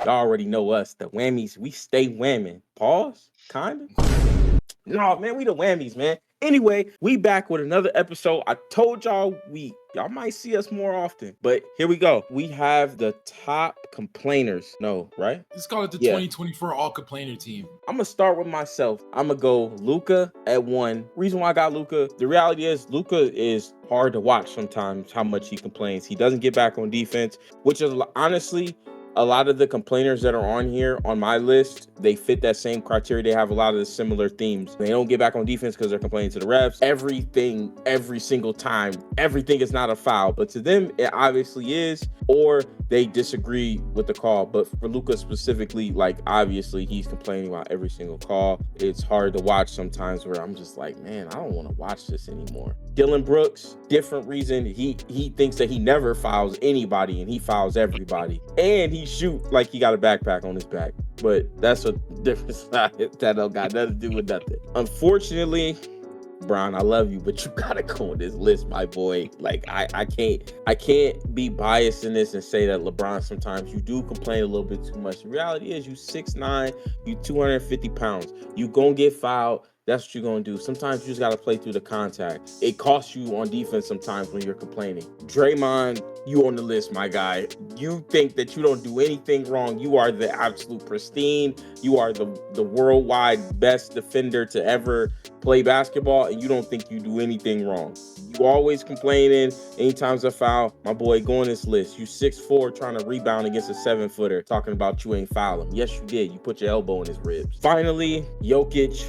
Y'all already know us, the whammies. We stay whamming. Pause? Kinda? No, man, we the whammies, man. Anyway, we back with another episode. I told y'all might see us more often, but here we go. We have the top complainers. No, right? Let's call it the Yeah. 2024 all complainer team. I'm gonna start with myself. I'm gonna go Luka at 1. Reason why I got Luka, the reality is Luka is hard to watch sometimes how much he complains. He doesn't get back on defense, which is honestly a lot of the complainers that are on here on my list, they fit that same criteria. They have a lot of the similar themes. They don't get back on defense because they're complaining to the refs. Everything, every single time, everything is not a foul, but to them, it obviously is, or they disagree with the call. But for Luka specifically, like, obviously he's complaining about every single call. It's hard to watch sometimes where I'm just like, man, I don't want to watch this anymore. Dylan Brooks, different reason. He thinks that he never fouls anybody and he fouls everybody. And he shoot like he got a backpack on his back. But that's a different side. That don't got nothing to do with nothing. Unfortunately, Brian, I love you, but you gotta go on this list, my boy. Like, I can't be biased in this and say that LeBron, sometimes you do complain a little bit too much. The reality is you 6'9", you 250 pounds. You gonna get fouled. That's what you're going to do. Sometimes you just got to play through the contact. It costs you on defense sometimes when you're complaining. Draymond, you on the list, my guy. You think that you don't do anything wrong. You are the absolute pristine. You are the worldwide best defender to ever play basketball, and you don't think you do anything wrong. You always complaining. Anytime's a foul, my boy, go on this list. You 6'4", trying to rebound against a 7-footer, talking about you ain't fouling. Yes, you did. You put your elbow in his ribs. Finally, Jokic.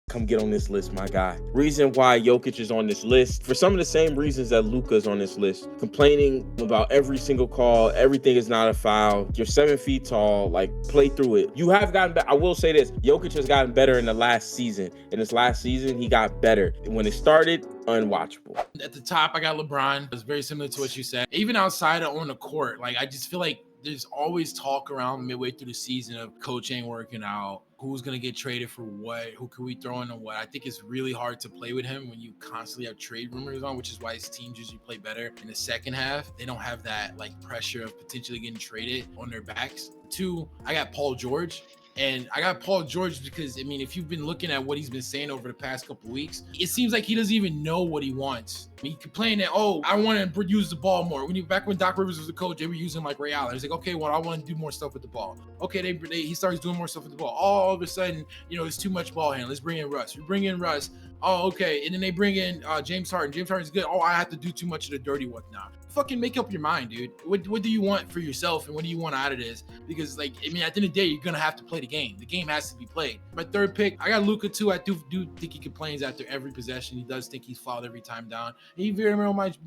Come get on this list, my guy. Reason why Jokic is on this list, for some of the same reasons that Luka's on this list. Complaining about every single call, everything is not a foul. You're 7 feet tall, like, play through it. You have gotten better. I will say this, Jokic has gotten better in the last season. In this last season, he got better. When it started, unwatchable. At the top, I got LeBron. It's very similar to what you said. Even outside of on the court, like, I just feel like there's always talk around midway through the season of coach ain't working out. Who's going to get traded for what? Who can we throw in on what? I think it's really hard to play with him when you constantly have trade rumors on, which is why his teams usually play better in the second half. They don't have that, like, pressure of potentially getting traded on their backs. 2, I got Paul George. And I got Paul George because, I mean, if you've been looking at what he's been saying over the past couple of weeks, it seems like he doesn't even know what he wants. I mean, he complained that, oh, I want to use the ball more. Back when Doc Rivers was the coach, they were using like Ray Allen. He's like, okay, well, I want to do more stuff with the ball. Okay, he starts doing more stuff with the ball. All of a sudden, it's too much ball handling. Let's bring in Russ. We bring in Russ. Oh, okay. And then they bring in James Harden. James Harden's good. Oh, I have to do too much of the dirty work now. Fucking make up your mind, dude. What do you want for yourself and what do you want out of this? Because, like, I mean, at the end of the day, you're going to have to play the game. The game has to be played. My third pick, I got Luka too. I do think he complains after every possession. He does think he's fouled every time down. And he very well might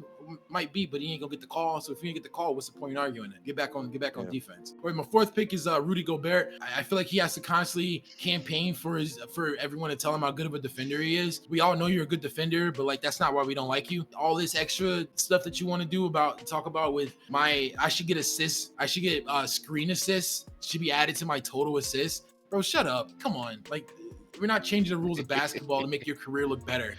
be, but he ain't gonna get the call. So if you ain't get the call, what's the point in arguing it? Get back on defense. All right, my fourth pick is Rudy Gobert. I feel like he has to constantly campaign for everyone to tell him how good of a defender he is. We all know you're a good defender, but like that's not why we don't like you. All this extra stuff that you want to talk about with I should get assists. I should get screen assists. Should be added to my total assists. Bro, shut up. Come on. Like, we're not changing the rules of basketball to make your career look better.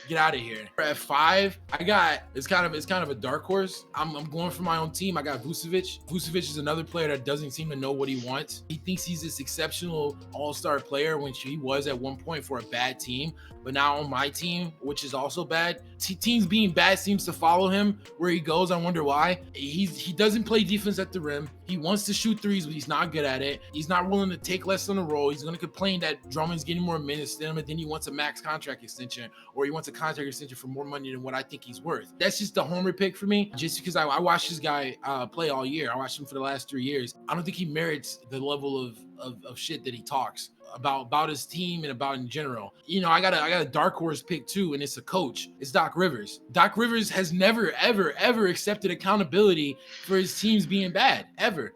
Get out of here. At 5, I got it's kind of a dark horse. I'm going for my own team. I got Vucevic. Vucevic is another player that doesn't seem to know what he wants. He thinks he's this exceptional all-star player when he was at one point for a bad team. But now on my team, which is also bad, teams being bad seems to follow him where he goes. I wonder why. He doesn't play defense at the rim. He wants to shoot threes, but he's not good at it. He's not willing to take less on the roll. He's going to complain that Drummond's getting more minutes than him, and then he wants a max contract extension, or he wants a contract extension for more money than what I think he's worth. That's just the homer pick for me, just because I watched this guy play all year. I watched him for the last 3 years. I don't think he merits the level of shit that he talks about his team and about in general. I got a dark horse pick too, and it's a coach. It's Doc Rivers. Doc Rivers has never, ever, ever accepted accountability for his teams being bad. Ever.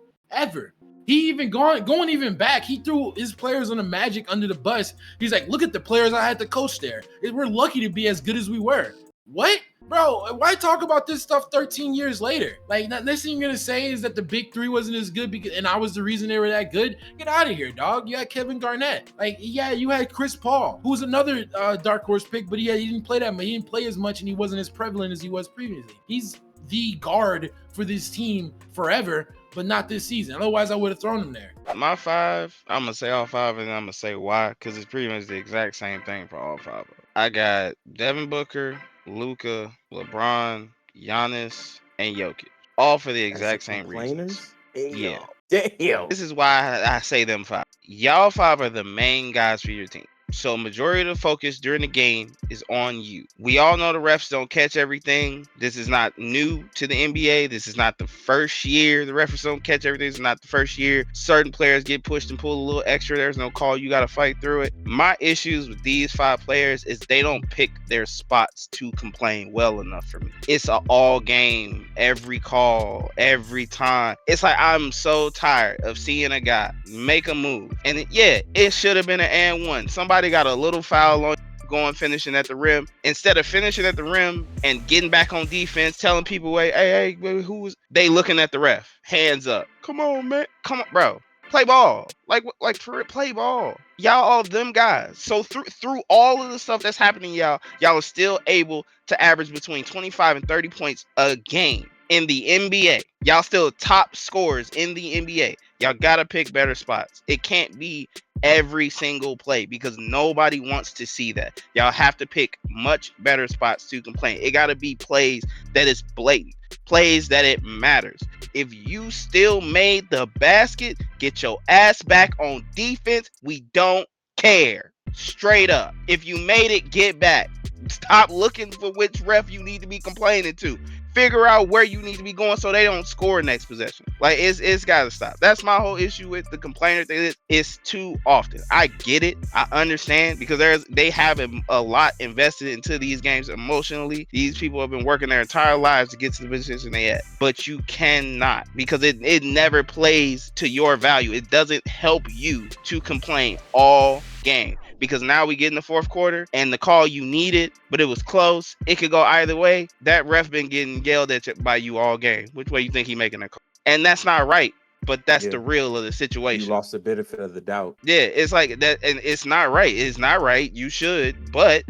He even going even back, he threw his players on the Magic under the bus. He's like, look at the players I had to coach there. We're lucky to be as good as we were. What? Bro, why talk about this stuff 13 years later? Like, next thing you're going to say is that the big three wasn't as good and I was the reason they were that good? Get out of here, dog. You had Kevin Garnett. Like, yeah, you had Chris Paul, who was another dark horse pick, but he didn't play that much. He didn't play as much, and he wasn't as prevalent as he was previously. He's the guard for this team forever, but not this season. Otherwise, I would have thrown him there. My 5, I'm gonna say all 5, and I'm gonna say why, because it's pretty much the exact same thing for all 5 of them. I got Devin Booker, Luka, LeBron, Giannis, and Jokic, all for the exact same reasons. Yeah. Damn. This is why I say them 5. Y'all 5 are the main guys for your team. So majority of the focus during the game is on you. We all know the refs don't catch everything. This is not new to the NBA. This is not the first year the refs don't catch everything. It's not the first year certain players get pushed and pulled a little extra. There's no call. You got to fight through it. My issues with these 5 players is they don't pick their spots to complain well enough for me. It's an all game, every call, every time. It's like I'm so tired of seeing a guy make a move. And it should have been an and one. Somebody got a little foul on going finishing at the rim. Instead of finishing at the rim and getting back on defense, telling people, hey, who was they looking at the ref? Hands up. Come on, man. Come on, bro. Play ball. Like for it, play ball. Y'all all them guys. So through all of the stuff that's happening, y'all are still able to average between 25 and 30 points a game in the NBA. Y'all still top scorers in the NBA. Y'all gotta pick better spots. It can't be every single play because nobody wants to see that. Y'all have to pick much better spots to complain. It gotta be plays that is blatant, plays that it matters. If you still made the basket, get your ass back on defense. We don't care. Straight up. If you made it, get back. Stop looking for which ref you need to be complaining to. Figure out where you need to be going so they don't score next possession. Like it's gotta stop. That's my whole issue with the complainer thing. It's too often. I get it. I understand because they have a lot invested into these games emotionally. These people have been working their entire lives to get to the position they at. But you cannot because it never plays to your value. It doesn't help you to complain all game. Because now we get in the fourth quarter and the call you needed, but it was close. It could go either way. That ref been getting yelled at by you all game. Which way you think he making that call? And that's not right. But that's the real of the situation. You lost the benefit of the doubt. Yeah, it's like that, and it's not right. It's not right. You should, but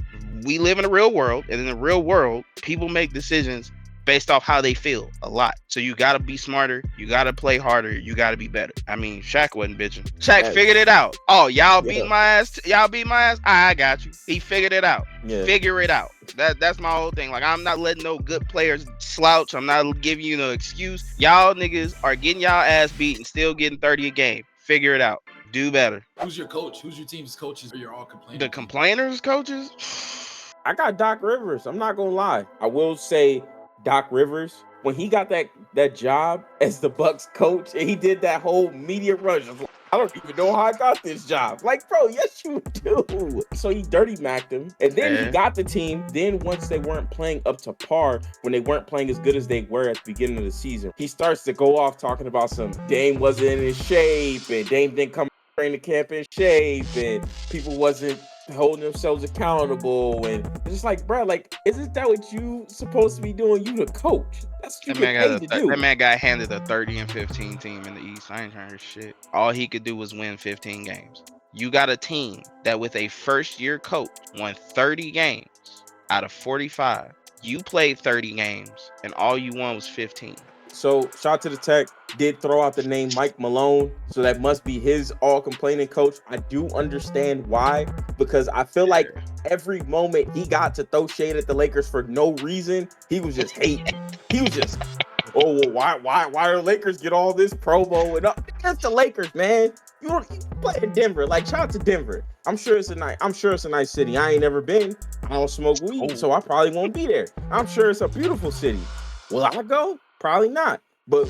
we live in a real world, and in the real world, people make decisions based off how they feel a lot. So you got to be smarter. You got to play harder. You got to be better. I mean, Shaq wasn't bitching. Shaq figured it out. Oh, y'all beat my ass. Y'all beat my ass. I got you. He figured it out. Yeah. Figure it out. That's my whole thing. Like, I'm not letting no good players slouch. I'm not giving you no excuse. Y'all niggas are getting y'all ass beat and still getting 30 a game. Figure it out. Do better. Who's your coach? Who's your team's coaches? Or you're all complaining? The complainers coaches? I got Doc Rivers. I'm not going to lie. I will say Doc Rivers, when he got that job as the Bucks coach and he did that whole media rush, I don't even know how I got this job. Like, bro, yes, you do. So he dirty macked him. And then he got the team. Then once they weren't playing up to par, when they weren't playing as good as they were at the beginning of the season, he starts to go off talking about some Dame wasn't in his shape and Dame didn't come training camp in shape and people wasn't holding themselves accountable. And it's just like, bro, like, isn't that what you supposed to be doing? You the coach. That's what you get paid to do. That man got handed a 30 and 15 team in the East. I ain't trying to hear shit. All he could do was win 15 games. You got a team that with a first-year coach won 30 games out of 45. You played 30 games, and all you won was 15. So, shout out to the tech. Did throw out the name Mike Malone. So, that must be his all-complaining coach. I do understand why. Because I feel like every moment he got to throw shade at the Lakers for no reason, he was just hating. He was just, oh, well, why do the Lakers get all this promo? And that's the Lakers, man. You play in Denver. Like, shout out to Denver. I'm sure it's a nice city. I ain't never been. I don't smoke weed, so I probably won't be there. I'm sure it's a beautiful city. Will I go? Probably not. But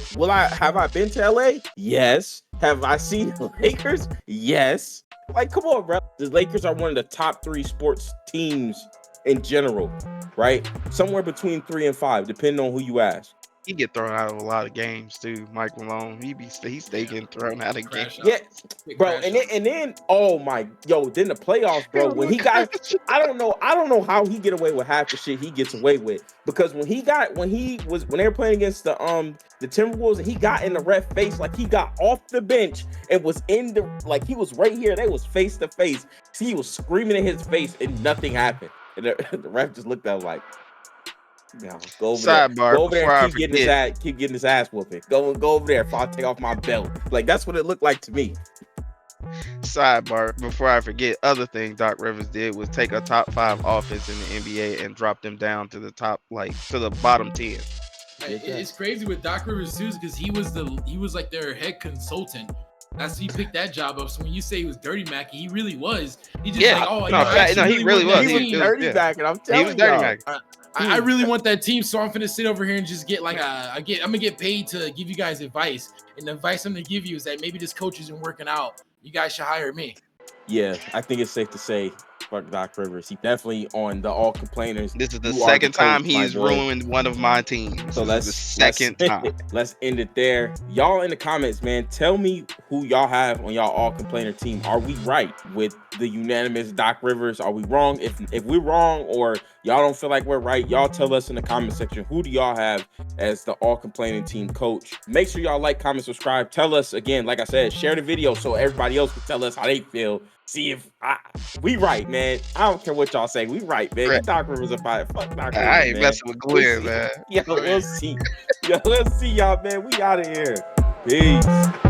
have I been to LA? Yes. Have I seen the Lakers? Yes. Like, come on, bro. The Lakers are one of the top 3 sports teams in general, right? Somewhere between 3 and 5, depending on who you ask. He get thrown out of a lot of games too, Mike Malone. He stay getting thrown out of games. Yeah, bro. And then then the playoffs, bro. When he got, I don't know how he get away with half the shit he gets away with. Because when they were playing against the Timberwolves and he got in the ref face, like he got off the bench and was he was right here. They was face to face. He was screaming in his face and nothing happened. And the ref just looked at him like, No, go over there. Sidebar Go over there before I and forget. keep getting his ass whooping. Go over there if I take off my belt. Like that's what it looked like to me. Sidebar before I forget. Other thing Doc Rivers did was take a top 5 offense in the NBA and drop them down to the top, like to the bottom 10. It's crazy with Doc Rivers too, because he was like their head consultant. That's he picked that job up. So when you say he was dirty Mac, he really was. He just like, oh, he really was. He was dirty back, and I'm telling you, he was dirty Mac. I really want that team, so I'm finna sit over here and just get like I'm gonna get paid to give you guys advice, and the advice I'm gonna give you is that maybe this coach isn't working out. You guys should hire me. Yeah, I think it's safe to say, fuck Doc Rivers. He definitely on the all complainers. This is the second time he's ruined one of my teams. So the second time. Let's end it there. Y'all in the comments, man, tell me who y'all have on y'all all complainer team. Are we right with the unanimous Doc Rivers? Are we wrong? If we're wrong or y'all don't feel like we're right, y'all tell us in the comment section. Who do y'all have as the all complaining team coach? Make sure y'all like, comment, subscribe. Tell us again, like I said, share the video so everybody else can tell us how they feel. See if we right, man. I don't care what y'all say. We right, man. Right. Doc Rivers a fight. Fuck Doc Rivers, I ain't man. messing with Glenn, man. We'll see y'all, man. We out of here. Peace.